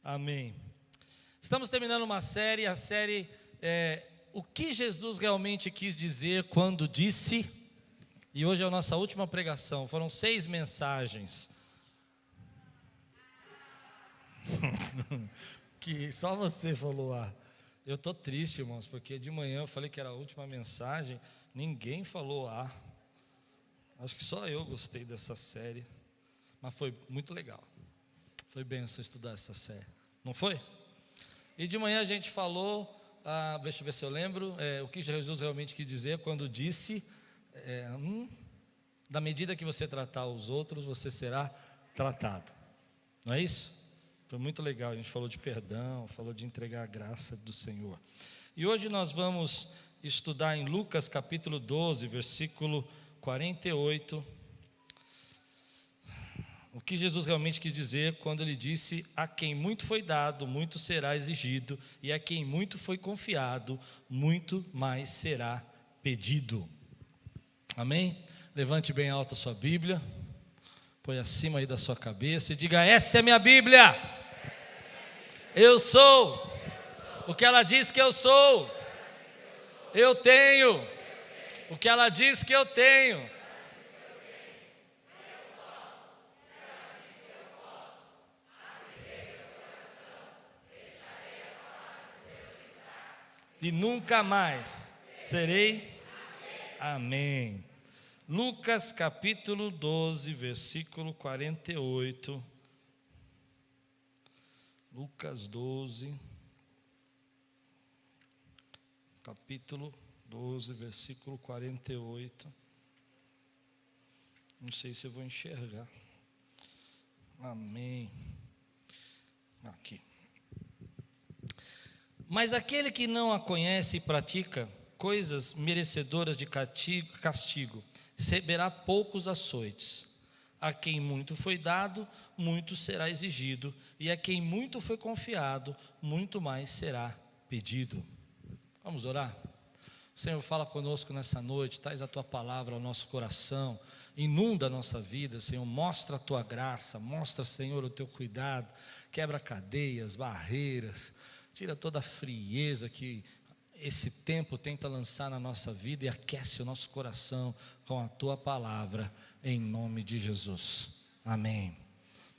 Amém. Estamos terminando uma série, a série O que Jesus realmente quis dizer quando disse, e hoje é a nossa última pregação, foram 6 mensagens. Que só você falou, eu estou triste, irmãos, porque de manhã eu falei que era a última mensagem, ninguém falou acho que só eu gostei dessa série, mas foi muito legal, foi bênção estudar essa série, não foi? E de manhã a gente falou, deixa eu ver se eu lembro, o que Jesus realmente quis dizer quando disse, da medida que você tratar os outros, você será tratado, não é isso? Foi muito legal, a gente falou de perdão, falou de entregar a graça do Senhor. E hoje nós vamos estudar em Lucas capítulo 12, versículo 48, o que Jesus realmente quis dizer quando ele disse: a quem muito foi dado, muito será exigido, e a quem muito foi confiado, muito mais será pedido. Amém? Levante bem alto a sua Bíblia, põe acima aí da sua cabeça e diga: essa é minha Bíblia. Eu sou o que ela diz que eu sou. Eu tenho o que ela diz que eu tenho. E nunca mais serei. Amém. Lucas capítulo 12, versículo 48. Lucas 12, capítulo 12, versículo 48. Não sei se eu vou enxergar. Amém. Aqui. Mas aquele que não a conhece e pratica coisas merecedoras de castigo, receberá poucos açoites. A quem muito foi dado, muito será exigido, e a quem muito foi confiado, muito mais será pedido. Vamos orar? Senhor, fala conosco nessa noite, traz a Tua palavra ao nosso coração, inunda a nossa vida, Senhor, mostra a Tua graça, mostra, Senhor, o Teu cuidado, quebra cadeias, barreiras, tira toda a frieza que esse tempo tenta lançar na nossa vida e aquece o nosso coração com a Tua palavra, em nome de Jesus. Amém.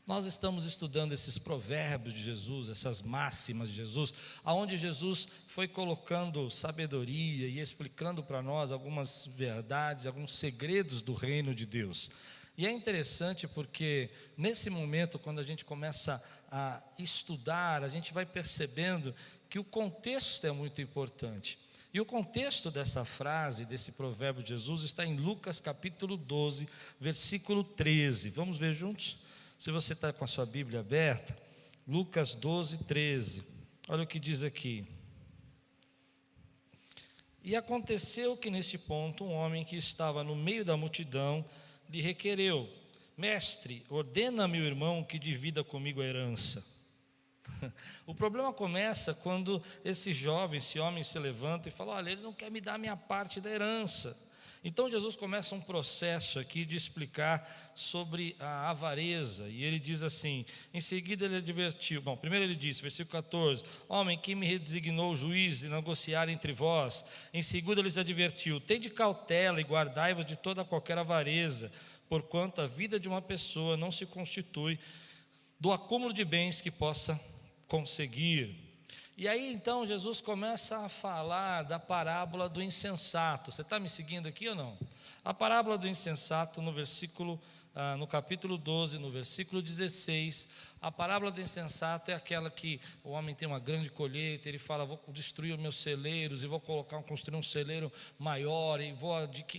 Nós estamos estudando esses provérbios de Jesus, essas máximas de Jesus, aonde Jesus foi colocando sabedoria e explicando para nós algumas verdades, alguns segredos do reino de Deus. E é interessante porque nesse momento, quando a gente começa a estudar, a gente vai percebendo que o contexto é muito importante. E o contexto dessa frase, desse provérbio de Jesus, está em Lucas capítulo 12, versículo 13. Vamos ver juntos? Se você está com a sua Bíblia aberta, Lucas 12, 13. Olha o que diz aqui. E aconteceu que neste ponto, um homem que estava no meio da multidão lhe requereu: mestre, ordena a meu irmão que divida comigo a herança. O problema começa quando esse homem se levanta e fala: olha, ele não quer me dar a minha parte da herança. Então Jesus começa um processo aqui de explicar sobre a avareza, e ele diz assim, em seguida ele advertiu, primeiro ele disse, versículo 14, homem, quem me designou juiz de negociar entre vós? Em seguida ele lhes advertiu, tende cautela e guardai-vos de toda qualquer avareza, porquanto a vida de uma pessoa não se constitui do acúmulo de bens que possa conseguir. E aí então Jesus começa a falar da parábola do insensato. Você está me seguindo aqui ou não? A parábola do insensato no capítulo 12, no versículo 16, a parábola do insensato é aquela que o homem tem uma grande colheita, ele fala, vou destruir os meus celeiros, e vou construir um celeiro maior, e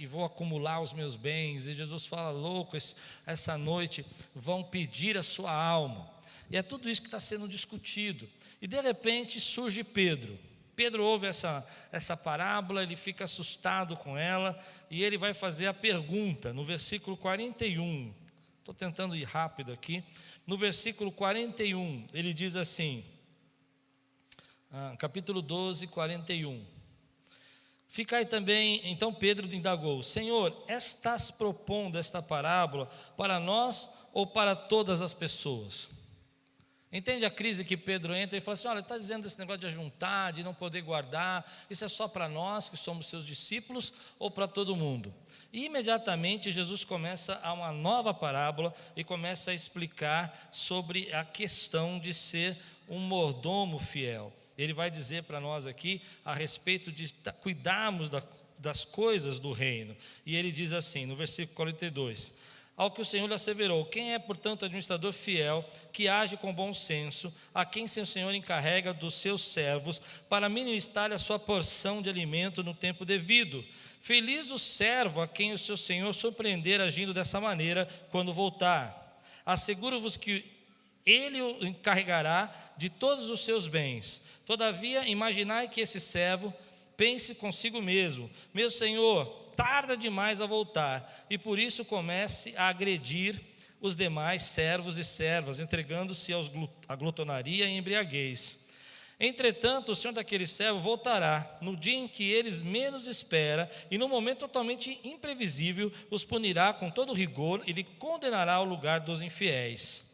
vou acumular os meus bens, e Jesus fala, louco, essa noite vão pedir a sua alma. E é tudo isso que está sendo discutido. E de repente surge Pedro. Pedro ouve essa parábola, ele fica assustado com ela, e ele vai fazer a pergunta, no versículo 41. Estou tentando ir rápido aqui. No versículo 41, ele diz assim, capítulo 12, 41. Ficai também, então Pedro indagou, Senhor, estás propondo esta parábola para nós ou para todas as pessoas? Entende a crise que Pedro entra e fala assim: olha, está dizendo esse negócio de ajuntar, de não poder guardar, isso é só para nós que somos seus discípulos ou para todo mundo? E imediatamente Jesus começa a uma nova parábola e começa a explicar sobre a questão de ser um mordomo fiel. Ele vai dizer para nós aqui a respeito de cuidarmos das coisas do reino. E ele diz assim, no versículo 42: ao que o Senhor lhe asseverou: quem é, portanto, administrador fiel, que age com bom senso, a quem seu Senhor encarrega dos seus servos, para ministrar a sua porção de alimento no tempo devido? Feliz o servo a quem o seu Senhor surpreender agindo dessa maneira quando voltar. Asseguro-vos que ele o encarregará de todos os seus bens. Todavia, imaginai que esse servo pense consigo mesmo: meu Senhor tarda demais a voltar, e por isso comece a agredir os demais servos e servas, entregando-se à glutonaria e embriaguez. Entretanto, o senhor daquele servo voltará no dia em que eles menos esperam, e no momento totalmente imprevisível os punirá com todo rigor e lhe condenará ao lugar dos infiéis.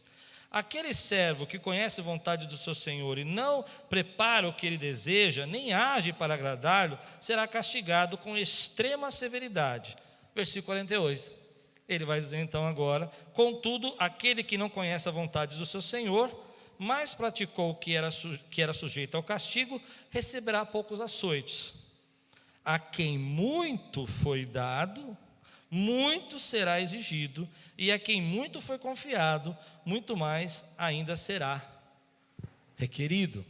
Aquele servo que conhece a vontade do seu Senhor e não prepara o que ele deseja, nem age para agradá-lo, será castigado com extrema severidade. Versículo 48. Ele vai dizer então agora: contudo, aquele que não conhece a vontade do seu Senhor, mas praticou o que era sujeito ao castigo, receberá poucos açoites. A quem muito foi dado, muito será exigido, e a quem muito foi confiado, muito mais ainda será requerido.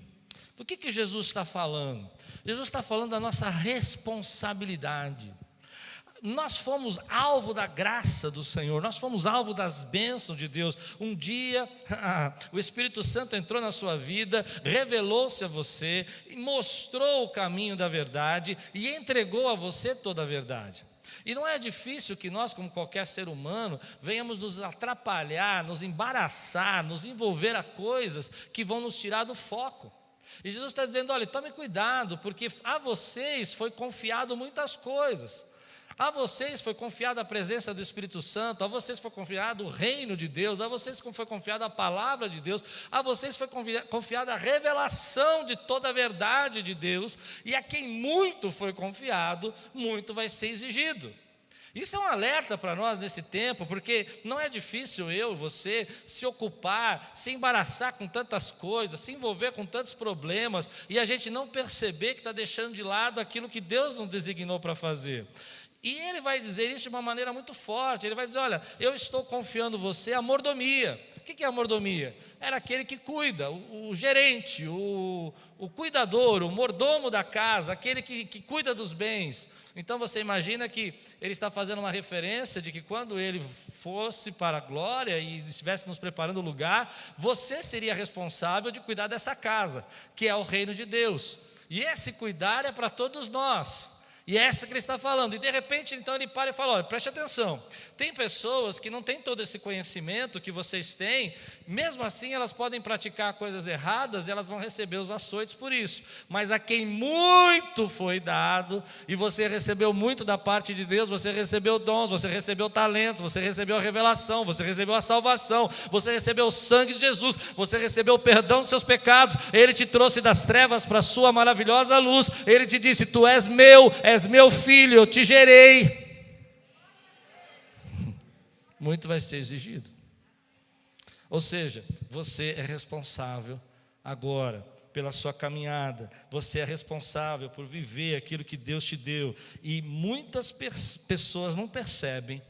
Do que Jesus está falando? Jesus está falando da nossa responsabilidade. Nós fomos alvo da graça do Senhor, nós fomos alvo das bênçãos de Deus. Um dia o Espírito Santo entrou na sua vida, revelou-se a você, mostrou o caminho da verdade e entregou a você toda a verdade. E não é difícil que nós, como qualquer ser humano, venhamos nos atrapalhar, nos embaraçar, nos envolver a coisas que vão nos tirar do foco. E Jesus está dizendo: olha, tome cuidado, porque a vocês foi confiado muitas coisas. A vocês foi confiada a presença do Espírito Santo, a vocês foi confiado o reino de Deus, a vocês foi confiada a palavra de Deus, a vocês foi confiada a revelação de toda a verdade de Deus, e a quem muito foi confiado, muito vai ser exigido. Isso é um alerta para nós nesse tempo, porque não é difícil eu e você se ocupar, se embaraçar com tantas coisas, se envolver com tantos problemas, e a gente não perceber que está deixando de lado aquilo que Deus nos designou para fazer. E ele vai dizer isso de uma maneira muito forte. Ele vai dizer: olha, eu estou confiando você a mordomia. O que é a mordomia? Era aquele que cuida, o gerente, o cuidador, o mordomo da casa, aquele que cuida dos bens. Então você imagina que ele está fazendo uma referência de que quando ele fosse para a glória e estivesse nos preparando o lugar, você seria responsável de cuidar dessa casa, que é o reino de Deus. E esse cuidar é para todos nós. E é essa que ele está falando. E de repente, então, ele para e fala: olha, preste atenção. Tem pessoas que não têm todo esse conhecimento que vocês têm. Mesmo assim, elas podem praticar coisas erradas e elas vão receber os açoites por isso. Mas a quem muito foi dado, e você recebeu muito da parte de Deus, você recebeu dons, você recebeu talentos, você recebeu a revelação, você recebeu a salvação, você recebeu o sangue de Jesus, você recebeu o perdão dos seus pecados. Ele te trouxe das trevas para a sua maravilhosa luz. Ele te disse: tu és meu filho, eu te gerei. Muito vai ser exigido. Ou seja, você é responsável agora pela sua caminhada, você é responsável por viver aquilo que Deus te deu. E muitas pessoas não percebem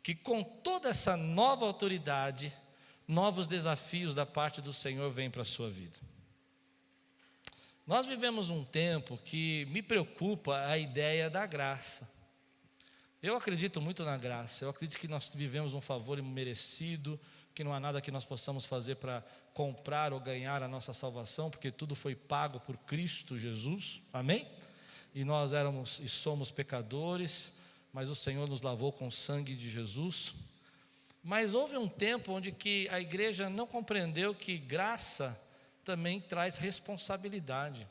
que com toda essa nova autoridade, novos desafios da parte do Senhor vêm para a sua vida. Nós vivemos um tempo que me preocupa a ideia da graça. Eu acredito muito na graça, eu acredito que nós vivemos um favor imerecido, que não há nada que nós possamos fazer para comprar ou ganhar a nossa salvação, porque tudo foi pago por Cristo Jesus, amém? E nós éramos e somos pecadores, mas o Senhor nos lavou com o sangue de Jesus. Mas houve um tempo onde que a igreja não compreendeu que graça também traz responsabilidade.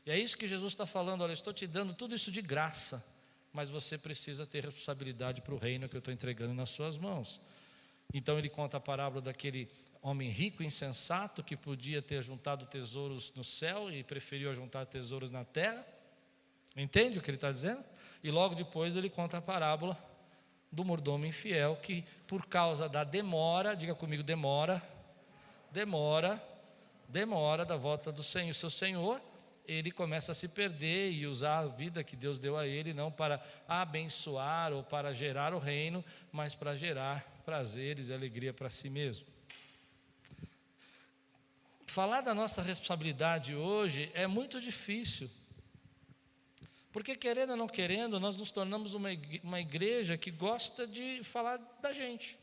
E é isso que Jesus está falando: olha, eu estou te dando tudo isso de graça, mas você precisa ter responsabilidade para o reino que eu estou entregando nas suas mãos. Então ele conta a parábola daquele homem rico e insensato que podia ter juntado tesouros no céu e preferiu juntar tesouros na terra. Entende o que ele está dizendo? E logo depois ele conta a parábola do mordomo infiel que, por causa da demora, diga comigo, demora da volta do Senhor, seu Senhor, ele começa a se perder e usar a vida que Deus deu a ele, não para abençoar ou para gerar o reino, mas para gerar prazeres e alegria para si mesmo. Falar da nossa responsabilidade hoje é muito difícil, porque querendo ou não querendo, nós nos tornamos uma igreja que gosta de falar da gente.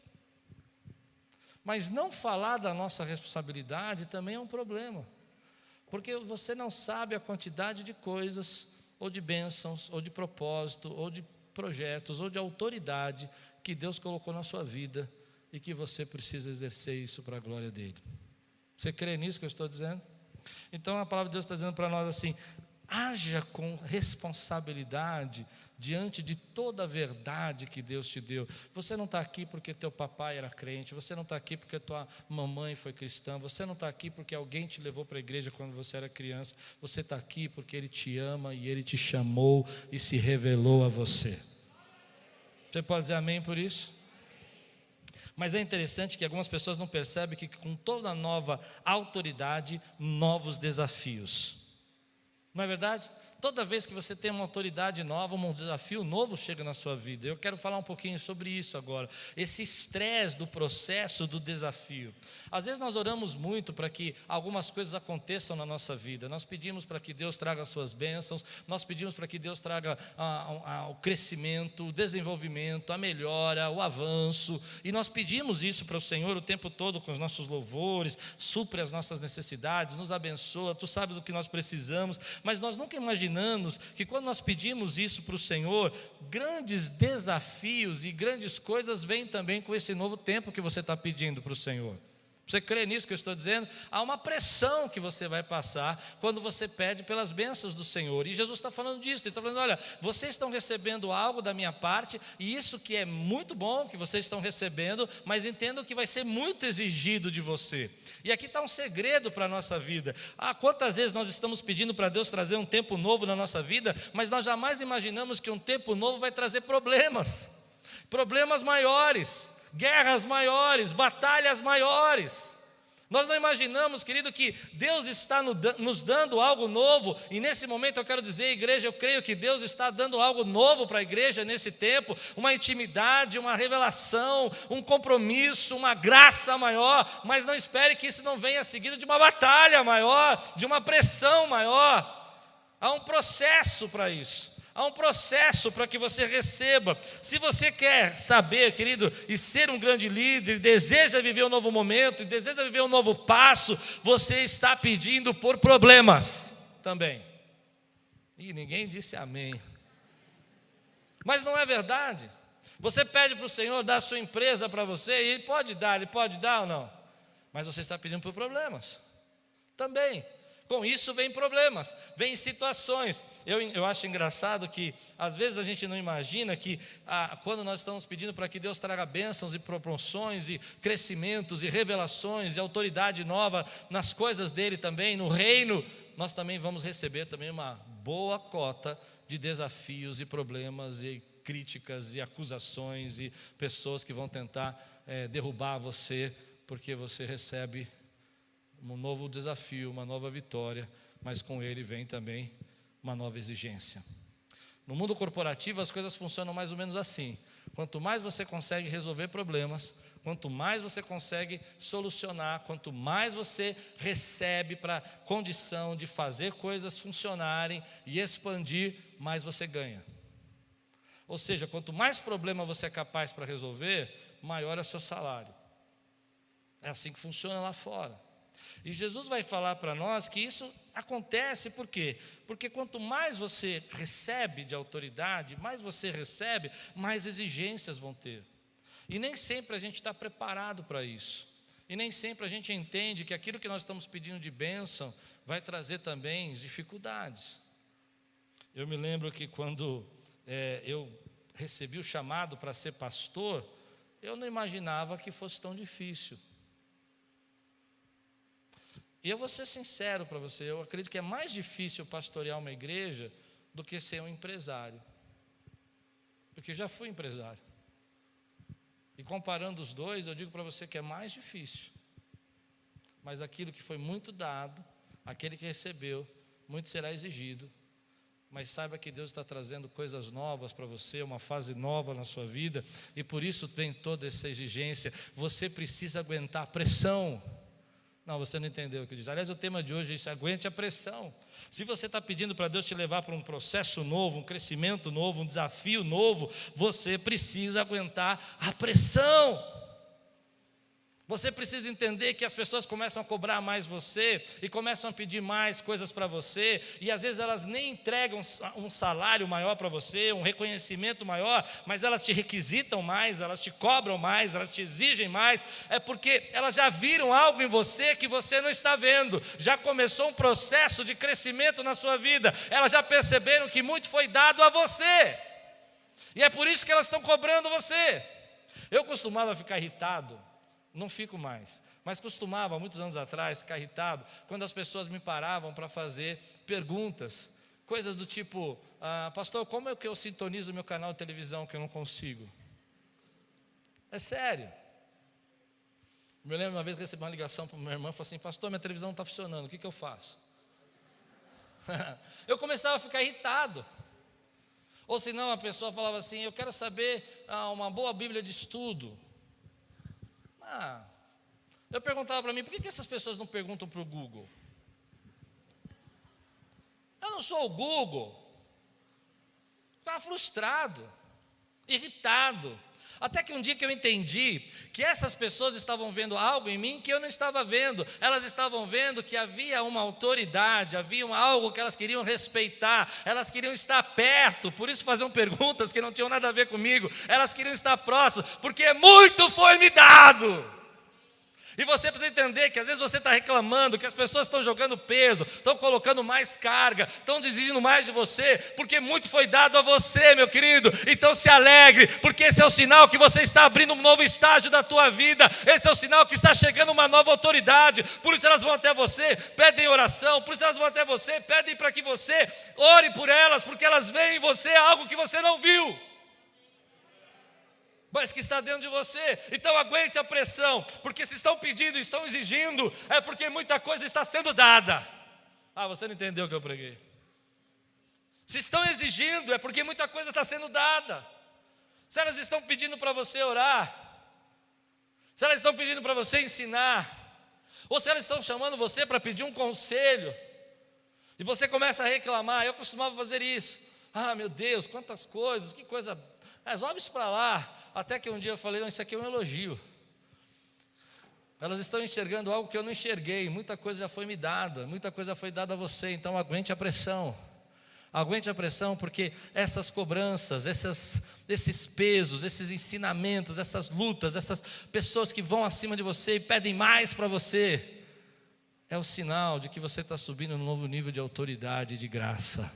Mas não falar da nossa responsabilidade também é um problema, porque você não sabe a quantidade de coisas, ou de bênçãos, ou de propósito, ou de projetos, ou de autoridade que Deus colocou na sua vida e que você precisa exercer isso para a glória dele. Você crê nisso que eu estou dizendo? Então a palavra de Deus está dizendo para nós assim: haja com responsabilidade diante de toda a verdade que Deus te deu. Você não está aqui porque teu papai era crente, você não está aqui porque tua mamãe foi cristã, você não está aqui porque alguém te levou para a igreja quando você era criança, você está aqui porque Ele te ama e Ele te chamou e se revelou a você. Você pode dizer amém por isso? Mas é interessante que algumas pessoas não percebem que com toda nova autoridade, novos desafios. Não é verdade? Toda vez que você tem uma autoridade nova, um desafio novo chega na sua vida. Eu quero falar um pouquinho sobre isso agora. Esse estresse do processo, do desafio. Às vezes nós oramos muito para que algumas coisas aconteçam na nossa vida. Nós pedimos para que Deus traga as suas bênçãos. Nós pedimos para que Deus traga o crescimento, o desenvolvimento, a melhora, o avanço. E nós pedimos isso para o Senhor o tempo todo com os nossos louvores. Supre as nossas necessidades, nos abençoa. Tu sabes do que nós precisamos. Mas nós nunca imaginamos que quando nós pedimos isso para o Senhor, grandes desafios e grandes coisas vêm também com esse novo tempo que você está pedindo para o Senhor. Você crê nisso que eu estou dizendo? Há uma pressão que você vai passar quando você pede pelas bênçãos do Senhor. E Jesus está falando disso, Ele está falando: olha, vocês estão recebendo algo da minha parte, e isso que é muito bom que vocês estão recebendo, mas entendam que vai ser muito exigido de você. E aqui está um segredo para a nossa vida. Quantas vezes nós estamos pedindo para Deus trazer um tempo novo na nossa vida, mas nós jamais imaginamos que um tempo novo vai trazer problemas maiores, guerras maiores, batalhas maiores. Nós não imaginamos, querido, que Deus está nos dando algo novo. E nesse momento eu quero dizer, igreja, eu creio que Deus está dando algo novo para a igreja nesse tempo. Uma intimidade, uma revelação, um compromisso, uma graça maior. Mas não espere que isso não venha seguido de uma batalha maior, de uma pressão maior. Há um processo para isso. Há um processo para que você receba. Se você quer saber, querido, e ser um grande líder, deseja viver um novo momento, e deseja viver um novo passo, você está pedindo por problemas também. E ninguém disse amém. Mas não é verdade? Você pede para o Senhor dar a sua empresa para você, e Ele pode dar ou não? Mas você está pedindo por problemas também. Com isso vem problemas, vem situações. Eu acho engraçado que às vezes a gente não imagina que quando nós estamos pedindo para que Deus traga bênçãos e proporções e crescimentos e revelações e autoridade nova nas coisas dele também, no reino, nós também vamos receber também uma boa cota de desafios e problemas e críticas e acusações e pessoas que vão tentar derrubar você porque você recebe um novo desafio, uma nova vitória, mas com ele vem também uma nova exigência. No mundo corporativo as coisas funcionam mais ou menos assim: quanto mais você consegue resolver problemas, quanto mais você consegue solucionar, quanto mais você recebe para a condição de fazer coisas funcionarem e expandir, mais você ganha. Ou seja, quanto mais problema você é capaz para resolver, maior é o seu salário. É assim que funciona lá fora. E Jesus vai falar para nós que isso acontece por quê? Porque quanto mais você recebe de autoridade, mais você recebe, mais exigências vão ter. E nem sempre a gente está preparado para isso. E nem sempre a gente entende que aquilo que nós estamos pedindo de bênção vai trazer também dificuldades. Eu me lembro que quando eu recebi o chamado para ser pastor, eu não imaginava que fosse tão difícil. E eu vou ser sincero para você, eu acredito que é mais difícil pastorear uma igreja do que ser um empresário. Porque eu já fui empresário. E comparando os dois, eu digo para você que é mais difícil. Mas aquilo que foi muito dado, aquele que recebeu, muito será exigido. Mas saiba que Deus está trazendo coisas novas para você, uma fase nova na sua vida, e por isso vem toda essa exigência. Você precisa aguentar a pressão. Não, você não entendeu o que eu disse. Aliás, o tema de hoje é isso: aguente a pressão. Se você está pedindo para Deus te levar para um processo novo, um crescimento novo, um desafio novo, você precisa aguentar a pressão. Você precisa entender que as pessoas começam a cobrar mais você e começam a pedir mais coisas para você, e às vezes elas nem entregam um salário maior para você, um reconhecimento maior, mas elas te requisitam mais, elas te cobram mais, elas te exigem mais. É porque elas já viram algo em você que você não está vendo. Já começou um processo de crescimento na sua vida. Elas já perceberam que muito foi dado a você, e é por isso que elas estão cobrando você. Eu costumava ficar irritado. Não fico mais, mas costumava, muitos anos atrás, ficar irritado quando as pessoas me paravam para fazer perguntas, coisas do tipo: pastor, como é que eu sintonizo o meu canal de televisão que eu não consigo? É sério. Me lembro uma vez que recebi uma ligação para minha irmã e falou assim: pastor, minha televisão não está funcionando, o que eu faço? Eu começava a ficar irritado. Ou senão a pessoa falava assim: eu quero saber uma boa Bíblia de estudo. Eu perguntava para mim: por que essas pessoas não perguntam para o Google? Eu não sou o Google. Ficava frustrado, irritado. Até que um dia que eu entendi que essas pessoas estavam vendo algo em mim que eu não estava vendo. Elas estavam vendo que havia uma autoridade, havia algo que elas queriam respeitar, elas queriam estar perto, por isso faziam perguntas que não tinham nada a ver comigo. Elas queriam estar próximas, porque muito foi me dado. E você precisa entender que às vezes você está reclamando que as pessoas estão jogando peso, estão colocando mais carga, estão exigindo mais de você, porque muito foi dado a você, meu querido. Então se alegre, porque esse é o sinal que você está abrindo um novo estágio da tua vida. Esse é o sinal que está chegando uma nova autoridade. Por isso elas vão até você, pedem oração. Por isso elas vão até você, pedem para que você ore por elas, porque elas veem em você algo que você não viu, mas que está dentro de você. Então aguente a pressão, porque se estão pedindo, estão exigindo, é porque muita coisa está sendo dada. Você não entendeu o que eu preguei. Se estão exigindo, é porque muita coisa está sendo dada. Se elas estão pedindo para você orar, se elas estão pedindo para você ensinar, ou se elas estão chamando você para pedir um conselho, e você começa a reclamar. Eu costumava fazer isso. Meu Deus, quantas coisas, que coisa, resolve isso para lá. Até que um dia eu falei: não, isso aqui é um elogio. Elas estão enxergando algo que eu não enxerguei. Muita coisa já foi me dada, muita coisa foi dada a você. Então aguente a pressão. Aguente a pressão, porque essas cobranças, esses pesos, esses ensinamentos, essas lutas, essas pessoas que vão acima de você e pedem mais para você, é o sinal de que você está subindo num novo nível de autoridade e de graça.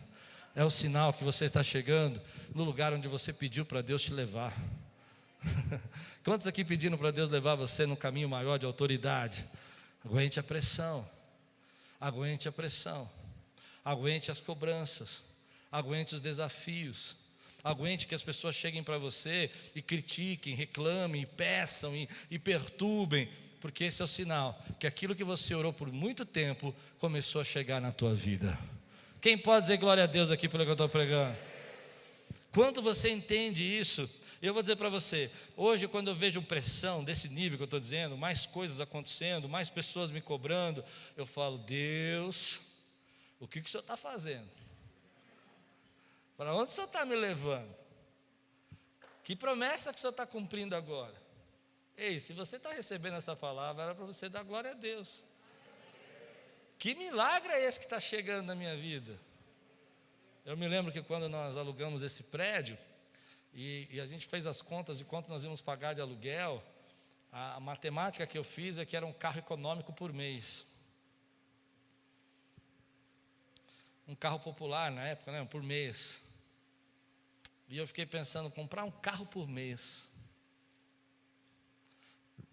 É o sinal que você está chegando no lugar onde você pediu para Deus te levar. Quantos aqui pedindo para Deus levar você num caminho maior de autoridade? Aguente a pressão. Aguente a pressão. Aguente as cobranças. Aguente os desafios. Aguente que as pessoas cheguem para você e critiquem, reclamem, peçam e perturbem, porque esse é o sinal que aquilo que você orou por muito tempo começou a chegar na tua vida. Quem pode dizer glória a Deus aqui pelo que eu estou pregando? Quando você entende isso, eu vou dizer para você, hoje quando eu vejo pressão desse nível que eu estou dizendo, mais coisas acontecendo, mais pessoas me cobrando, eu falo: Deus, o que o Senhor está fazendo? Para onde o Senhor está me levando? Que promessa que o Senhor está cumprindo agora? Ei, se você está recebendo essa palavra, era para você dar glória a Deus. Que milagre é esse que está chegando na minha vida? Eu me lembro que quando nós alugamos esse prédio, e a gente fez as contas de quanto nós íamos pagar de aluguel, a matemática que eu fiz é que era um carro econômico por mês. Um carro popular na época, né, por mês. E eu fiquei pensando: comprar um carro por mês.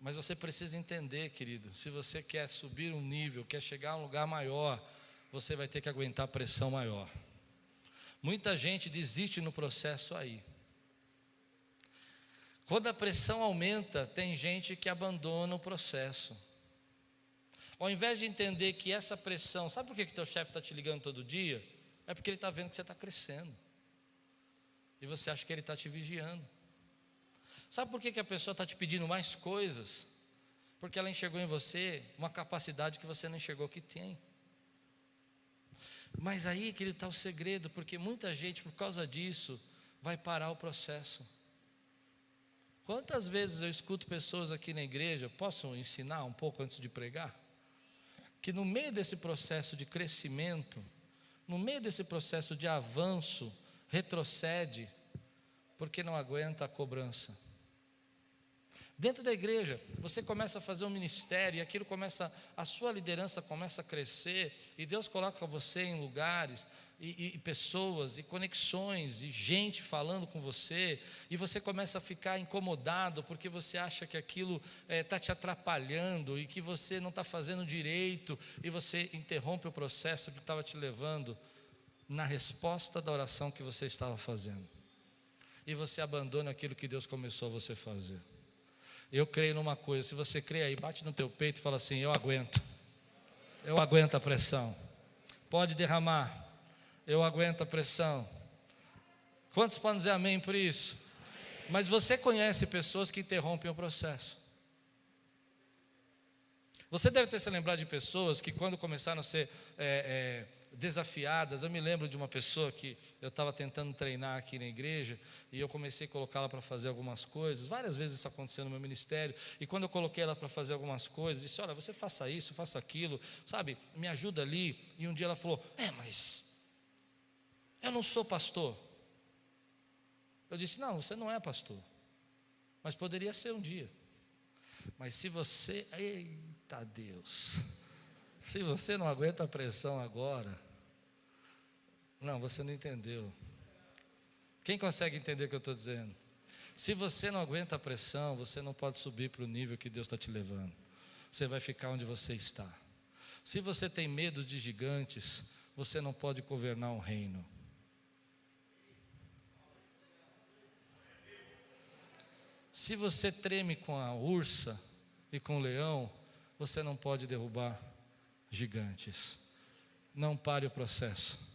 Mas você precisa entender, querido, se você quer subir um nível, quer chegar a um lugar maior, você vai ter que aguentar pressão maior. Muita gente desiste no processo aí. Quando a pressão aumenta, tem gente que abandona o processo. Ao invés de entender que essa pressão, sabe por que teu chefe está te ligando todo dia? É porque ele está vendo que você está crescendo. E você acha que ele está te vigiando. Sabe por que a pessoa está te pedindo mais coisas? Porque ela enxergou em você uma capacidade que você não enxergou que tem. Mas aí que está o segredo, porque muita gente, por causa disso, vai parar o processo. Quantas vezes eu escuto pessoas aqui na igreja, posso ensinar um pouco antes de pregar? Que no meio desse processo de crescimento, no meio desse processo de avanço, retrocede, porque não aguenta a cobrança. Dentro da igreja, você começa a fazer um ministério, e aquilo começa, a sua liderança começa a crescer, e Deus coloca você em lugares, e pessoas, e conexões, e gente falando com você, e você começa a ficar incomodado, porque você acha que aquilo está te atrapalhando, e que você não está fazendo direito, e você interrompe o processo que estava te levando na resposta da oração que você estava fazendo, e você abandona aquilo que Deus começou a você fazer. Eu creio numa coisa, se você crê aí, bate no teu peito e fala assim: eu aguento a pressão, pode derramar, eu aguento a pressão. Quantos podem dizer amém por isso? Mas você conhece pessoas que interrompem o processo. Você deve ter se lembrado de pessoas que quando começaram a ser desafiadas, eu me lembro de uma pessoa que eu estava tentando treinar aqui na igreja, e eu comecei a colocá-la para fazer algumas coisas, várias vezes isso aconteceu no meu ministério, e quando eu coloquei ela para fazer algumas coisas, disse: olha, você faça isso, faça aquilo, sabe, me ajuda ali, e um dia ela falou: mas eu não sou pastor. Eu disse: não, você não é pastor, mas poderia ser um dia. Mas se você, eita Deus, se você não aguenta a pressão agora, não, você não entendeu. Quem consegue entender o que eu estou dizendo? Se você não aguenta a pressão, você não pode subir para o nível que Deus está te levando. Você vai ficar onde você está. Se você tem medo de gigantes, você não pode governar um reino. Se você treme com a ursa e com o leão, você não pode derrubar gigantes. Não pare o processo.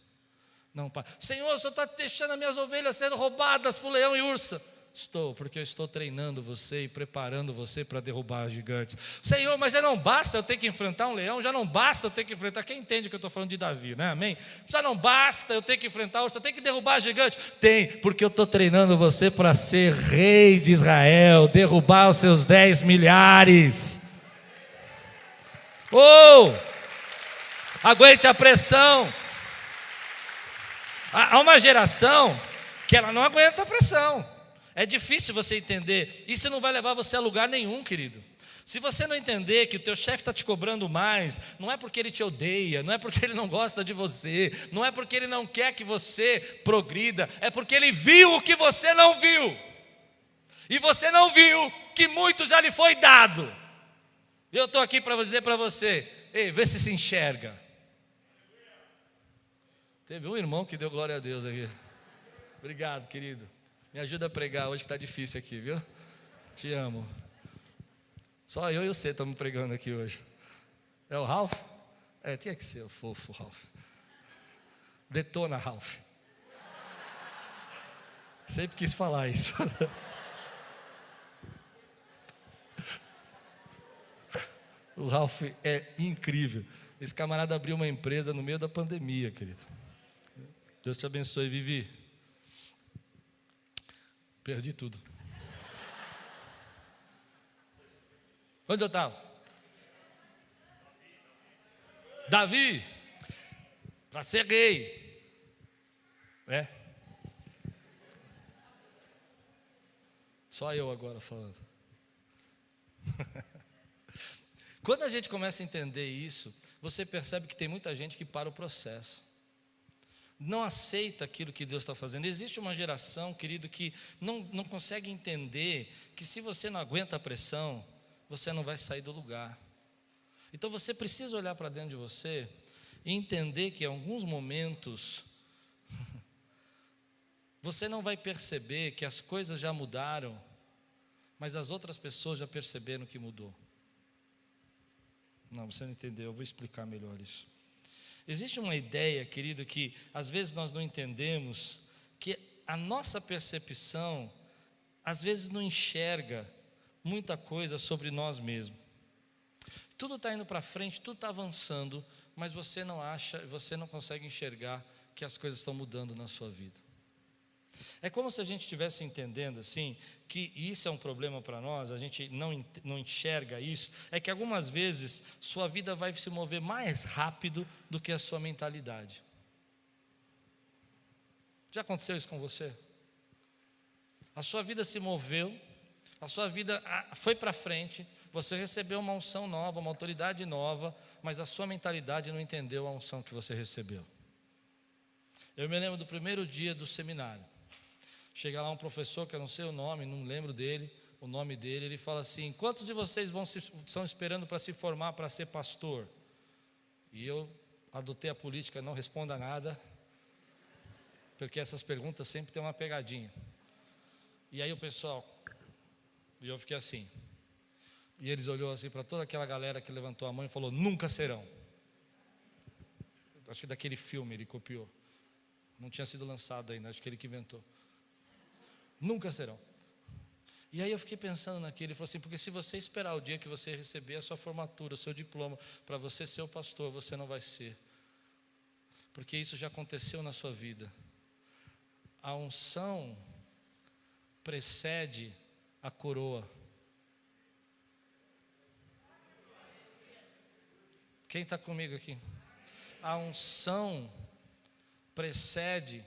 Não pare. Senhor, o Senhor está deixando as minhas ovelhas sendo roubadas por leão e ursa. Estou, porque eu estou treinando você e preparando você para derrubar gigantes. Senhor, mas já não basta eu ter que enfrentar um leão, já não basta eu ter que enfrentar. Quem entende que eu estou falando de Davi, né? Amém? Já não basta eu ter que enfrentar ursa, eu tenho que derrubar gigante. Tem, porque eu estou treinando você para ser rei de Israel, derrubar os seus 10 milhares. Aguente a pressão. Há uma geração que ela não aguenta a pressão. É difícil você entender. Isso não vai levar você a lugar nenhum, querido. Se você não entender que o teu chefe está te cobrando mais, não é porque ele te odeia, não é porque ele não gosta de você, não é porque ele não quer que você progrida, é porque ele viu o que você não viu. E você não viu que muito já lhe foi dado. Eu estou aqui para dizer para você: ei, vê se enxerga. Teve um irmão que deu glória a Deus aqui. Obrigado, querido. Me ajuda a pregar hoje que está difícil aqui, viu? Te amo. Só eu e você estamos pregando aqui hoje. É o Ralph? Tinha que ser o fofo Ralph. Detona, Ralph. Sempre quis falar isso. O Ralph é incrível. Esse camarada abriu uma empresa no meio da pandemia, querido. Deus te abençoe, Vivi. Perdi tudo. Onde eu estava? Davi, para ser rei. Só eu agora falando. Quando a gente começa a entender isso, você percebe que tem muita gente que para o processo. Não aceita aquilo que Deus está fazendo. Existe uma geração, querido, que não consegue entender que se você não aguenta a pressão, você não vai sair do lugar. Então você precisa olhar para dentro de você e entender que em alguns momentos você não vai perceber que as coisas já mudaram, mas as outras pessoas já perceberam que mudou. Não, você não entendeu, eu vou explicar melhor isso. Existe uma ideia, querido, que às vezes nós não entendemos, que a nossa percepção às vezes não enxerga muita coisa sobre nós mesmos. Tudo está indo para frente, tudo está avançando, mas você não acha, você não consegue enxergar que as coisas estão mudando na sua vida. É como se a gente estivesse entendendo assim, que isso é um problema para nós, a gente não enxerga isso, é que algumas vezes sua vida vai se mover mais rápido do que a sua mentalidade. Já aconteceu isso com você? A sua vida se moveu, a sua vida foi para frente, você recebeu uma unção nova, uma autoridade nova, mas a sua mentalidade não entendeu a unção que você recebeu. Eu me lembro do primeiro dia do seminário. Chega lá um professor, que eu não sei o nome, não lembro o nome dele, ele fala assim: quantos de vocês estão esperando para se formar para ser pastor? E eu adotei a política, não responda nada, porque essas perguntas sempre têm uma pegadinha. E aí o pessoal, e eu fiquei assim, e eles olhou assim para toda aquela galera que levantou a mão e falou: nunca serão. Acho que daquele filme ele copiou, não tinha sido lançado ainda, acho que ele que inventou. Nunca serão. E aí eu fiquei pensando naquilo, ele falou assim: porque se você esperar o dia que você receber a sua formatura, o seu diploma, para você ser o pastor, você não vai ser. Porque isso já aconteceu na sua vida. A unção precede a coroa. Quem está comigo aqui? A unção precede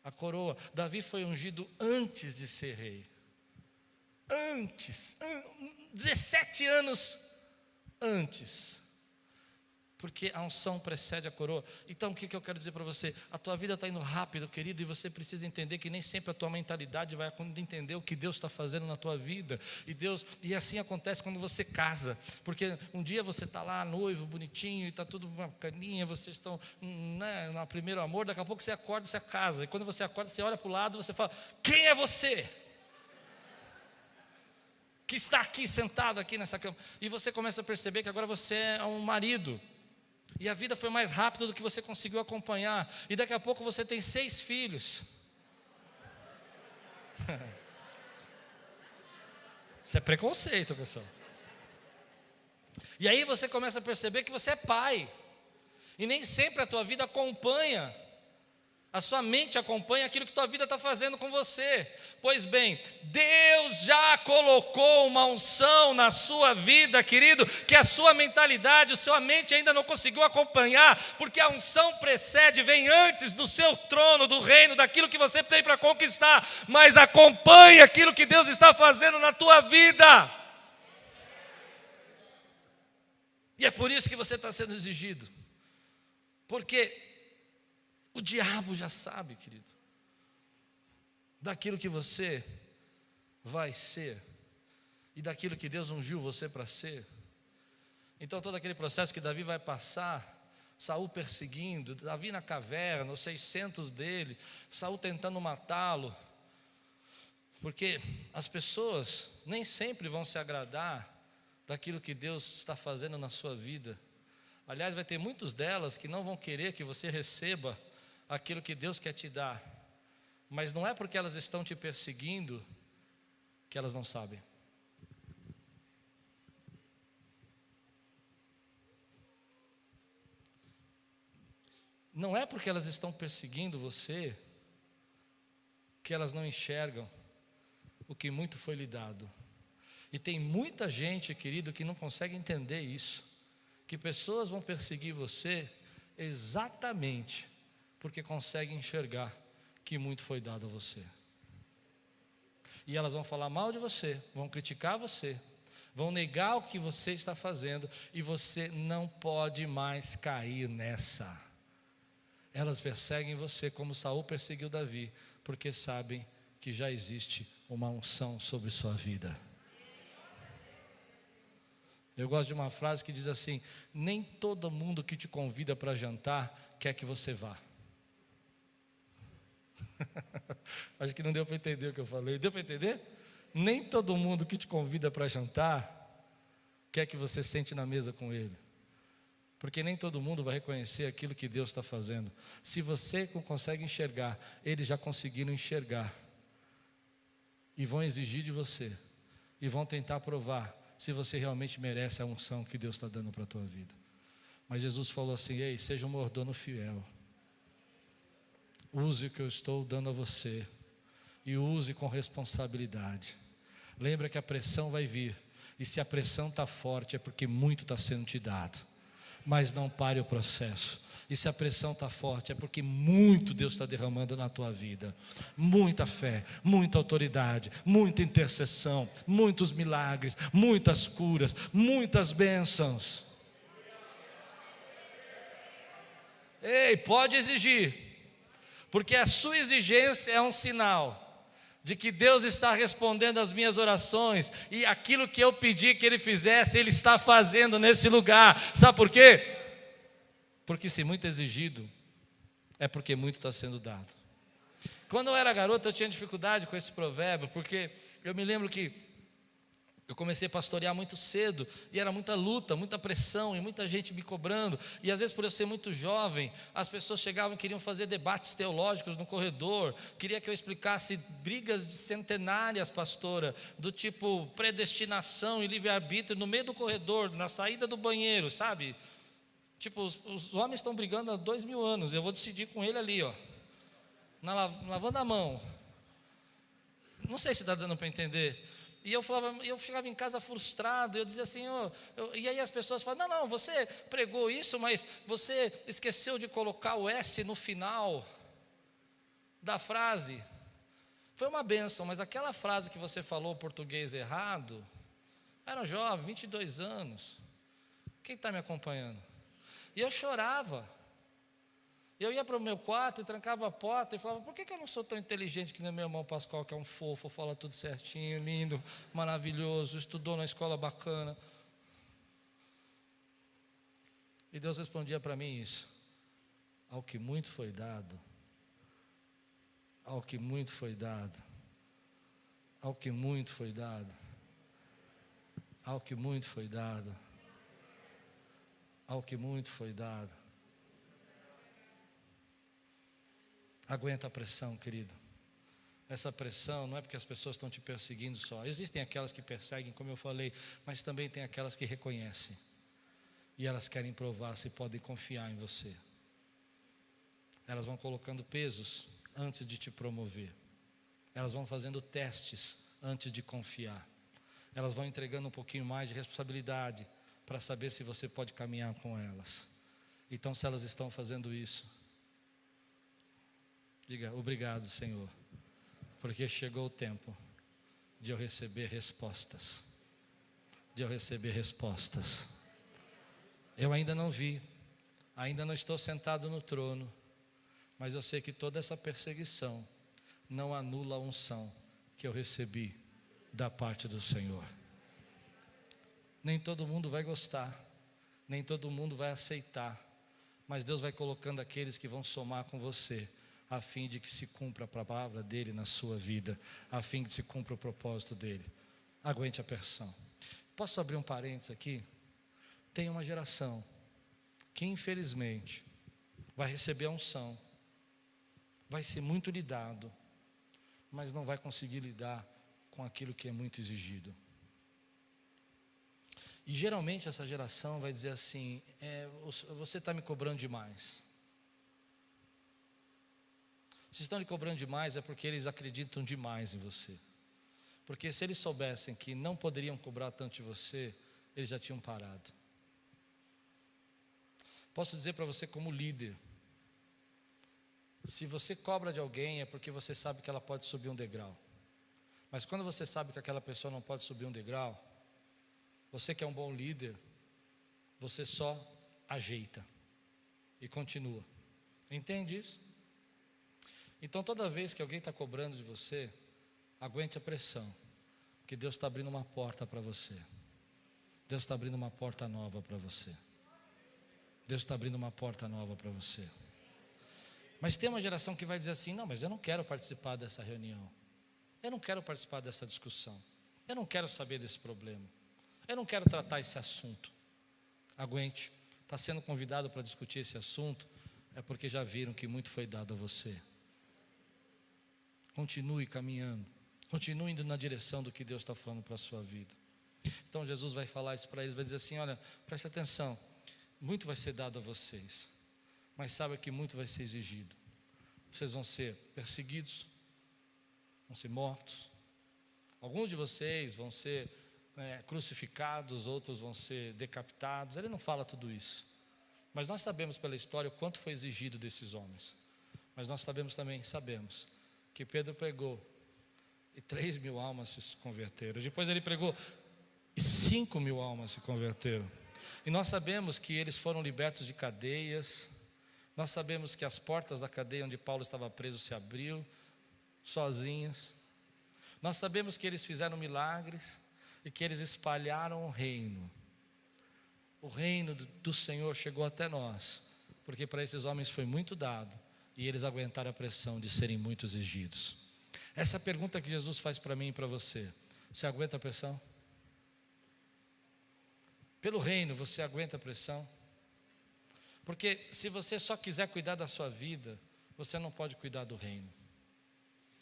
a coroa. Davi foi ungido antes de ser rei. Antes, 17 anos antes. Porque a unção precede a coroa. Então o que eu quero dizer para você? A tua vida está indo rápido, querido, e você precisa entender que nem sempre a tua mentalidade vai entender o que Deus está fazendo na tua vida. E assim acontece quando você casa. Porque um dia você está lá noivo, bonitinho, e está tudo bacaninha, vocês estão no primeiro amor, daqui a pouco você acorda e você casa. E quando você acorda, você olha para o lado e você fala: quem é você? Que está aqui sentado aqui nessa cama. E você começa a perceber que agora você é um marido. E a vida foi mais rápida do que você conseguiu acompanhar. E daqui a pouco você tem 6 filhos. Isso é preconceito, pessoal. E aí você começa a perceber que você é pai. E nem sempre a tua vida acompanha. A sua mente acompanha aquilo que tua vida está fazendo com você. Pois bem, Deus já colocou uma unção na sua vida, querido, que a sua mentalidade, a sua mente ainda não conseguiu acompanhar, porque a unção precede, vem antes do seu trono, do reino, daquilo que você tem para conquistar, mas acompanhe aquilo que Deus está fazendo na tua vida. E é por isso que você está sendo exigido, porque o diabo já sabe, querido, daquilo que você vai ser e daquilo que Deus ungiu você para ser. Então todo aquele processo que Davi vai passar, Saul perseguindo, Davi na caverna, os 600 dele, Saul tentando matá-lo, porque as pessoas nem sempre vão se agradar daquilo que Deus está fazendo na sua vida. Aliás, vai ter muitas delas que não vão querer que você receba aquilo que Deus quer te dar, mas não é porque elas estão te perseguindo que elas não sabem. Não é porque elas estão perseguindo você que elas não enxergam o que muito foi lhe dado. E tem muita gente, querido, que não consegue entender isso, que pessoas vão perseguir você exatamente porque conseguem enxergar que muito foi dado a você. E elas vão falar mal de você, vão criticar você, vão negar o que você está fazendo, e você não pode mais cair nessa. Elas perseguem você como Saul perseguiu Davi, porque sabem que já existe uma unção sobre sua vida. Eu gosto de uma frase que diz assim: nem todo mundo que te convida para jantar quer que você vá. Acho que não deu para entender o que eu falei. Deu para entender? Nem todo mundo que te convida para jantar quer que você sente na mesa com ele. Porque nem todo mundo vai reconhecer aquilo que Deus está fazendo. Se você não consegue enxergar, eles já conseguiram enxergar. E vão exigir de você. E vão tentar provar se você realmente merece a unção que Deus está dando para a tua vida. Mas Jesus falou assim: ei, seja um mordomo fiel. Use o que eu estou dando a você. E use com responsabilidade. Lembra que a pressão vai vir. E se a pressão está forte é porque muito está sendo te dado. Mas não pare o processo. E se a pressão está forte é porque muito Deus está derramando na tua vida. Muita fé, muita autoridade, muita intercessão, muitos milagres, muitas curas, muitas bênçãos. Ei, pode exigir, porque a sua exigência é um sinal de que Deus está respondendo às minhas orações, e aquilo que eu pedi que Ele fizesse, Ele está fazendo nesse lugar. Sabe por quê? Porque se muito exigido, é porque muito está sendo dado. Quando eu era garoto, eu tinha dificuldade com esse provérbio, porque eu me lembro que eu comecei a pastorear muito cedo, e era muita luta, muita pressão, e muita gente me cobrando, e às vezes por eu ser muito jovem, as pessoas chegavam e queriam fazer debates teológicos no corredor, queria que eu explicasse brigas centenárias, pastora, do tipo predestinação e livre-arbítrio no meio do corredor, na saída do banheiro, sabe? Tipo, os homens estão brigando há 2000 anos, eu vou decidir com ele ali, ó, lavando a mão. Não sei se está dando para entender. E eu ficava em casa frustrado, eu dizia assim, e aí as pessoas falam: não, você pregou isso, mas você esqueceu de colocar o S no final da frase. Foi uma bênção, mas aquela frase que você falou português errado, era jovem, 22 anos, quem está me acompanhando? E eu chorava. Eu ia para o meu quarto e trancava a porta e falava: por que eu não sou tão inteligente que nem meu irmão Pascoal, que é um fofo, fala tudo certinho, lindo, maravilhoso, estudou na escola bacana? E Deus respondia para mim isso: ao que muito foi dado, ao que muito foi dado, ao que muito foi dado, ao que muito foi dado, ao que muito foi dado. Aguenta a pressão, querido. Essa pressão não é porque as pessoas estão te perseguindo só. Existem aquelas que perseguem, como eu falei, mas também tem aquelas que reconhecem. E elas querem provar se podem confiar em você. Elas vão colocando pesos antes de te promover. Elas vão fazendo testes antes de confiar. Elas vão entregando um pouquinho mais de responsabilidade para saber se você pode caminhar com elas. Então, se elas estão fazendo isso, diga: obrigado, Senhor, porque chegou o tempo de eu receber respostas. De eu receber respostas. Eu ainda não vi, ainda não estou sentado no trono, mas eu sei que toda essa perseguição não anula a unção que eu recebi da parte do Senhor. Nem todo mundo vai gostar, nem todo mundo vai aceitar, mas Deus vai colocando aqueles que vão somar com você, a fim de que se cumpra a palavra dele na sua vida, a fim de que se cumpra o propósito dele. Aguente a pressão. Posso abrir um parênteses aqui? Tem uma geração que infelizmente vai receber a unção, vai ser muito lidado, mas não vai conseguir lidar com aquilo que é muito exigido. E geralmente essa geração vai dizer assim: você está me cobrando demais. Se estão lhe cobrando demais é porque eles acreditam demais em você. Porque se eles soubessem que não poderiam cobrar tanto de você, eles já tinham parado. Posso dizer para você como líder: se você cobra de alguém é porque você sabe que ela pode subir um degrau. Mas quando você sabe que aquela pessoa não pode subir um degrau, você que é um bom líder, você só ajeita e continua. Entende isso? Então toda vez que alguém está cobrando de você, aguente a pressão, porque Deus está abrindo uma porta para você. Deus está abrindo uma porta nova para você. Deus está abrindo uma porta nova para você. Mas tem uma geração que vai dizer assim: não, mas eu não quero participar dessa reunião. Eu não quero participar dessa discussão. Eu não quero saber desse problema. Eu não quero tratar esse assunto. Aguente. Está sendo convidado para discutir esse assunto, é porque já viram que muito foi dado a você. Continue caminhando. Continue indo na direção do que Deus está falando para a sua vida. Então Jesus vai falar isso para eles, vai dizer assim: olha, preste atenção, muito vai ser dado a vocês, mas saiba que muito vai ser exigido. Vocês vão ser perseguidos, vão ser mortos, alguns de vocês vão ser crucificados, outros vão ser decapitados. Ele não fala tudo isso, mas nós sabemos pela história o quanto foi exigido desses homens. Mas nós sabemos que Pedro pregou e 3.000 almas se converteram. Depois ele pregou e 5.000 almas se converteram. E nós sabemos que eles foram libertos de cadeias. Nós sabemos que as portas da cadeia onde Paulo estava preso se abriu sozinhas. Nós sabemos que eles fizeram milagres e que eles espalharam o reino. O reino do Senhor chegou até nós, porque para esses homens foi muito dado e eles aguentaram a pressão de serem muito exigidos. Essa é a pergunta que Jesus faz para mim e para você: você aguenta a pressão? Pelo reino você aguenta a pressão? Porque se você só quiser cuidar da sua vida, você não pode cuidar do reino.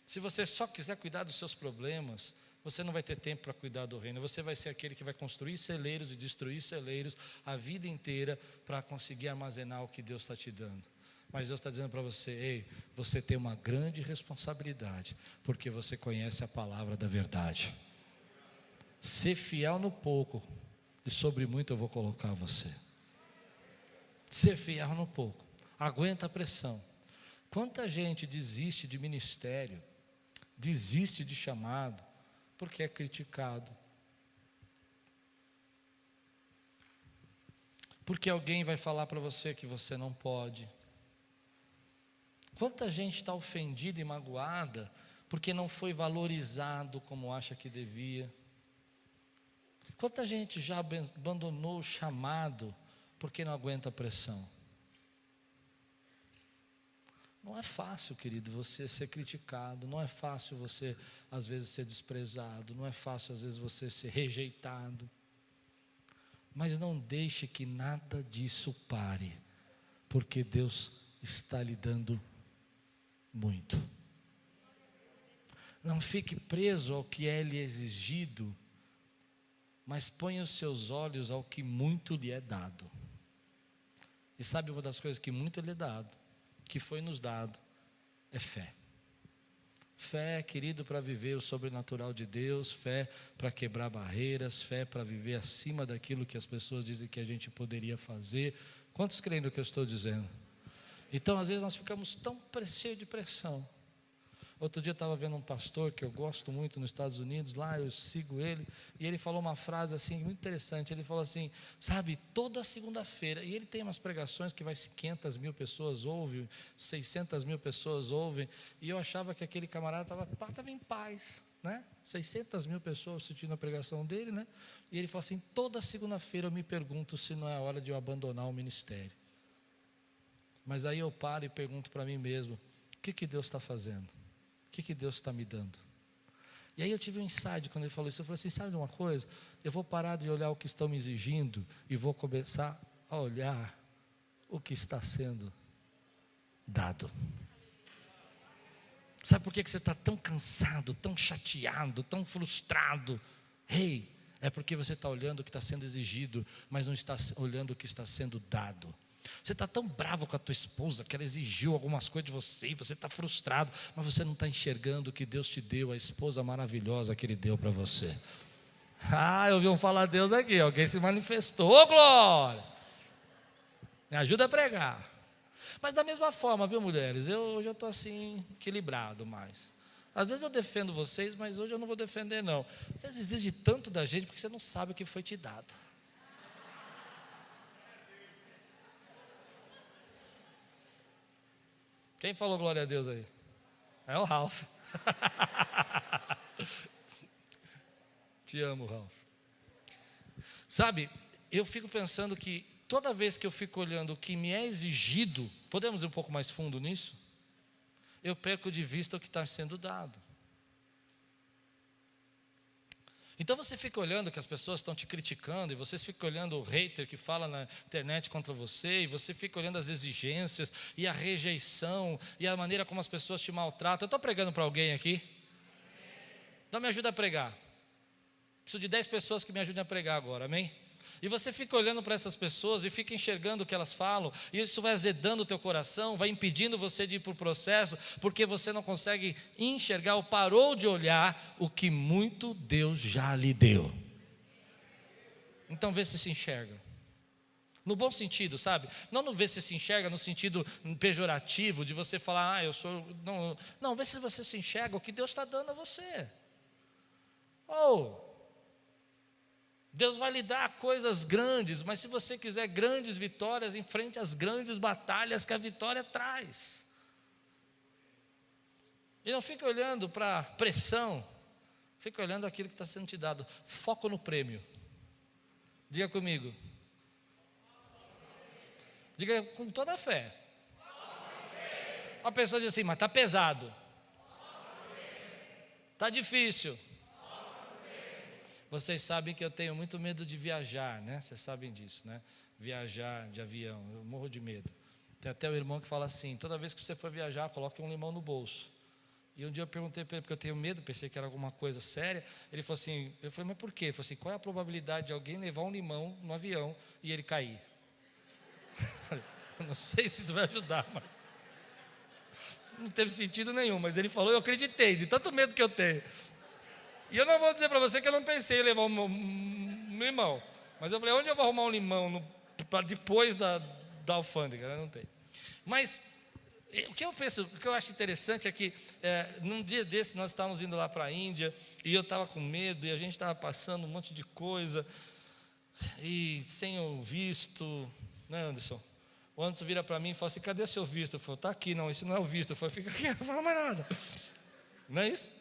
Se você só quiser cuidar dos seus problemas, você não vai ter tempo para cuidar do reino. Você vai ser aquele que vai construir celeiros e destruir celeiros a vida inteira para conseguir armazenar o que Deus está te dando. Mas Deus está dizendo para você: ei, você tem uma grande responsabilidade, porque você conhece a palavra da verdade. Ser fiel no pouco, e sobre muito eu vou colocar você. Ser fiel no pouco, aguenta a pressão. Quanta gente desiste de ministério, desiste de chamado, porque é criticado, porque alguém vai falar para você que você não pode. Quanta gente está ofendida e magoada porque não foi valorizado como acha que devia. Quanta gente já abandonou o chamado porque não aguenta a pressão. Não é fácil, querido, você ser criticado. Não é fácil você, às vezes, ser desprezado. Não é fácil, às vezes, você ser rejeitado. Mas não deixe que nada disso pare, porque Deus está lhe dando muito. Não fique preso ao que é lhe exigido, mas ponha os seus olhos ao que muito lhe é dado. E sabe uma das coisas que muito lhe é dado, que foi nos dado, é fé. Fé, querido, para viver o sobrenatural de Deus, fé para quebrar barreiras, fé para viver acima daquilo que as pessoas dizem que a gente poderia fazer. Quantos creem no que eu estou dizendo? Então, às vezes, nós ficamos tão cheios de pressão. Outro dia eu estava vendo um pastor que eu gosto muito nos Estados Unidos, lá eu sigo ele, e ele falou uma frase assim, muito interessante. Ele falou assim, sabe, toda segunda-feira, e ele tem umas pregações que vai 500.000 pessoas ouvem, 600.000 pessoas ouvem, e eu achava que aquele camarada estava em paz, né? 600.000 pessoas assistindo a pregação dele, né? E ele falou assim, toda segunda-feira eu me pergunto se não é a hora de eu abandonar o ministério. Mas aí eu paro e pergunto para mim mesmo, o que Deus está fazendo? O que Deus está me dando? E aí eu tive um insight quando ele falou isso. Eu falei assim, sabe de uma coisa? Eu vou parar de olhar o que estão me exigindo e vou começar a olhar o que está sendo dado. Sabe por que você está tão cansado, tão chateado, tão frustrado? É porque você está olhando o que está sendo exigido, mas não está olhando o que está sendo dado. Você está tão bravo com a tua esposa que ela exigiu algumas coisas de você e você está frustrado, mas você não está enxergando que Deus te deu, a esposa maravilhosa que Ele deu para você. Eu ouvi um falar Deus aqui, alguém se manifestou. Ô glória! Me ajuda a pregar. Mas da mesma forma, viu, mulheres, hoje eu estou assim, equilibrado mais. Às vezes eu defendo vocês, mas hoje eu não vou defender não. Vocês exigem tanto da gente porque você não sabe o que foi te dado. Quem falou glória a Deus aí? É o Ralph. Te amo, Ralph. Sabe, eu fico pensando que toda vez que eu fico olhando o que me é exigido, podemos ir um pouco mais fundo nisso? Eu perco de vista o que está sendo dado. Então você fica olhando que as pessoas estão te criticando, e você fica olhando o hater que fala na internet contra você, e você fica olhando as exigências, e a rejeição, e a maneira como as pessoas te maltratam. Eu estou pregando para alguém aqui? Então me ajuda a pregar. Preciso de 10 pessoas que me ajudem a pregar agora, amém? E você fica olhando para essas pessoas e fica enxergando o que elas falam, e isso vai azedando o teu coração, vai impedindo você de ir para o processo, porque você não consegue enxergar ou parou de olhar o que muito Deus já lhe deu. Então vê se enxerga. No bom sentido, sabe? Não vê se enxerga no sentido pejorativo, de você falar, eu sou... Não, vê se você se enxerga o que Deus está dando a você. Deus vai lhe dar coisas grandes, mas se você quiser grandes vitórias, enfrente as grandes batalhas que a vitória traz. E não fique olhando para a pressão, fique olhando aquilo que está sendo te dado. Foco no prêmio. Diga comigo. Diga com toda a fé. Uma pessoa diz assim, mas está pesado. Está difícil. Vocês sabem que eu tenho muito medo de viajar, né? Vocês sabem disso, né? Viajar de avião, eu morro de medo. Tem até o irmão que fala assim, toda vez que você for viajar, coloque um limão no bolso. E um dia eu perguntei para ele, porque eu tenho medo, pensei que era alguma coisa séria. Ele falou assim, eu falei, mas por quê? Ele falou assim, qual é a probabilidade de alguém levar um limão no avião e ele cair? Eu não sei se isso vai ajudar, mas... Não teve sentido nenhum, mas ele falou, eu acreditei, de tanto medo que eu tenho. E eu não vou dizer para você que eu não pensei em levar um limão. Mas eu falei, onde eu vou arrumar um limão para depois da alfândega? Não tem. Mas o que eu penso, o que eu acho interessante é que num dia desse nós estávamos indo lá para a Índia, e eu estava com medo, e a gente estava passando um monte de coisa, e sem o visto, né, Anderson? O Anderson vira para mim e fala assim, cadê seu visto? Eu falo, está aqui, não, isso não é o visto. Eu falo, fica quieto, não fala mais nada. Não é isso?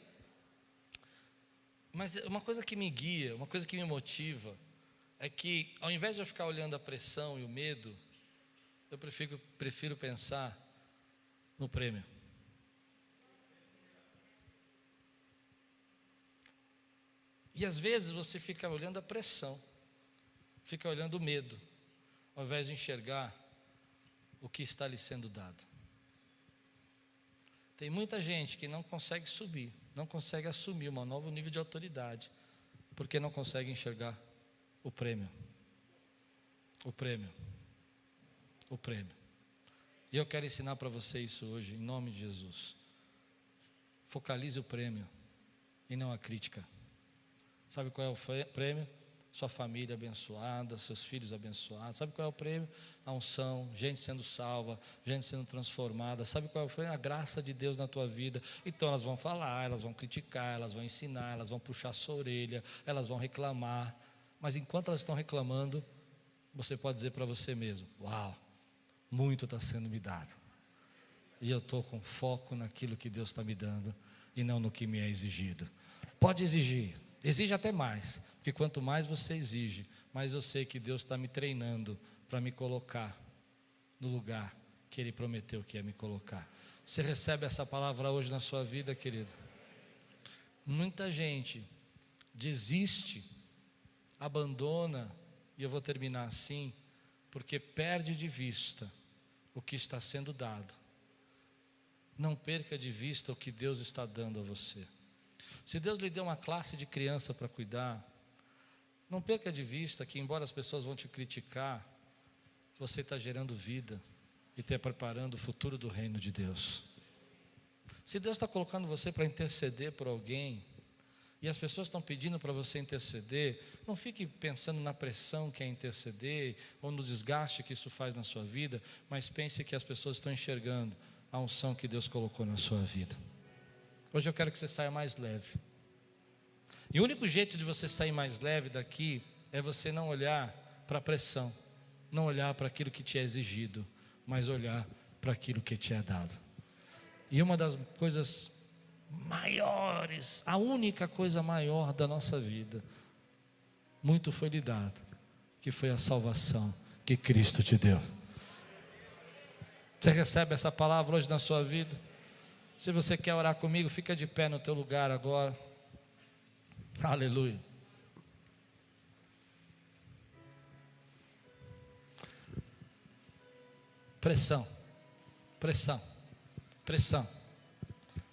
Mas uma coisa que me guia, uma coisa que me motiva, é que ao invés de eu ficar olhando a pressão e o medo, eu prefiro pensar no prêmio. E às vezes você fica olhando a pressão, fica olhando o medo, ao invés de enxergar o que está lhe sendo dado. Tem muita gente que não consegue subir, não consegue assumir um novo nível de autoridade, porque não consegue enxergar o prêmio. O prêmio. O prêmio. E eu quero ensinar para você isso hoje, em nome de Jesus. Focalize o prêmio e não a crítica. Sabe qual é o prêmio? Sua família abençoada, seus filhos abençoados. Sabe qual é o prêmio? A unção, gente sendo salva, gente sendo transformada. Sabe qual é o prêmio? A graça de Deus na tua vida. Então elas vão falar, elas vão criticar, elas vão ensinar, elas vão puxar a sua orelha, elas vão reclamar. Mas enquanto elas estão reclamando, você pode dizer para você mesmo, uau, muito está sendo me dado. E eu estou com foco naquilo que Deus está me dando e não no que me é exigido. Pode exigir. Exige até mais, porque quanto mais você exige, mais eu sei que Deus está me treinando para me colocar no lugar que Ele prometeu que ia me colocar. Você recebe essa palavra hoje na sua vida, querido? Muita gente desiste, abandona, e eu vou terminar assim, porque perde de vista o que está sendo dado. Não perca de vista o que Deus está dando a você. Se Deus lhe deu uma classe de criança para cuidar, não perca de vista que, embora as pessoas vão te criticar, você está gerando vida e está preparando o futuro do reino de Deus. Se Deus está colocando você para interceder por alguém, e as pessoas estão pedindo para você interceder, não fique pensando na pressão que é interceder, ou no desgaste que isso faz na sua vida, mas pense que as pessoas estão enxergando a unção que Deus colocou na sua vida. Hoje eu quero que você saia mais leve. E o único jeito de você sair mais leve daqui é você não olhar para a pressão, não olhar para aquilo que te é exigido, mas olhar para aquilo que te é dado. E uma das coisas maiores, a única coisa maior da nossa vida, muito foi lhe dado, que foi a salvação que Cristo te deu. Você recebe essa palavra hoje na sua vida? Se você quer orar comigo, fica de pé no teu lugar agora. Aleluia. Pressão, pressão, pressão.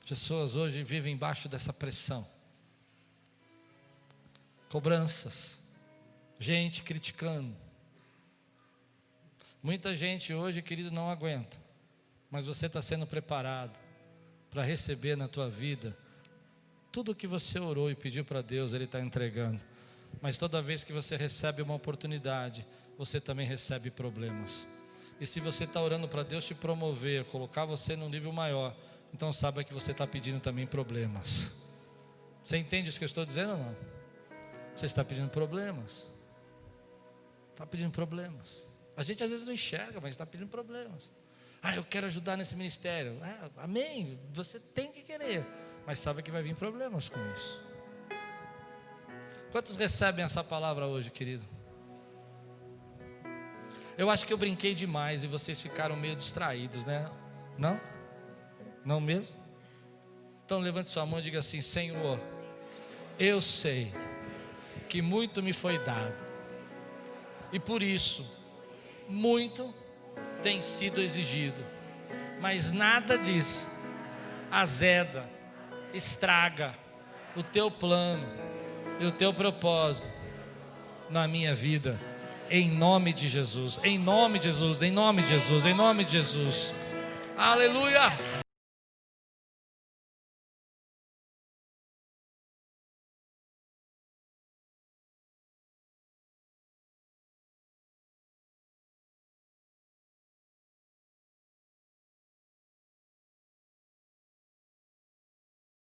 Pessoas hoje vivem embaixo dessa pressão. Cobranças, gente criticando. Muita gente hoje, querido, não aguenta. Mas você está sendo preparado para receber na tua vida tudo o que você orou e pediu para Deus, Ele está entregando. Mas toda vez que você recebe uma oportunidade, você também recebe problemas. E se você está orando para Deus te promover, colocar você num nível maior, então saiba que você está pedindo também problemas. Você entende isso que eu estou dizendo ou não? Você está pedindo problemas. Está pedindo problemas. A gente às vezes não enxerga, mas está pedindo problemas. Eu quero ajudar nesse ministério. Amém, você tem que querer, mas sabe que vai vir problemas com isso. Quantos recebem essa palavra hoje, querido? Eu acho que eu brinquei demais e vocês ficaram meio distraídos, né? Não? Não mesmo? Então levante sua mão e diga assim: Senhor, eu sei que muito me foi dado, e por isso muito tem sido exigido, mas nada disso azeda, estraga o teu plano e o teu propósito na minha vida, em nome de Jesus, em nome de Jesus, em nome de Jesus, em nome de Jesus. Aleluia!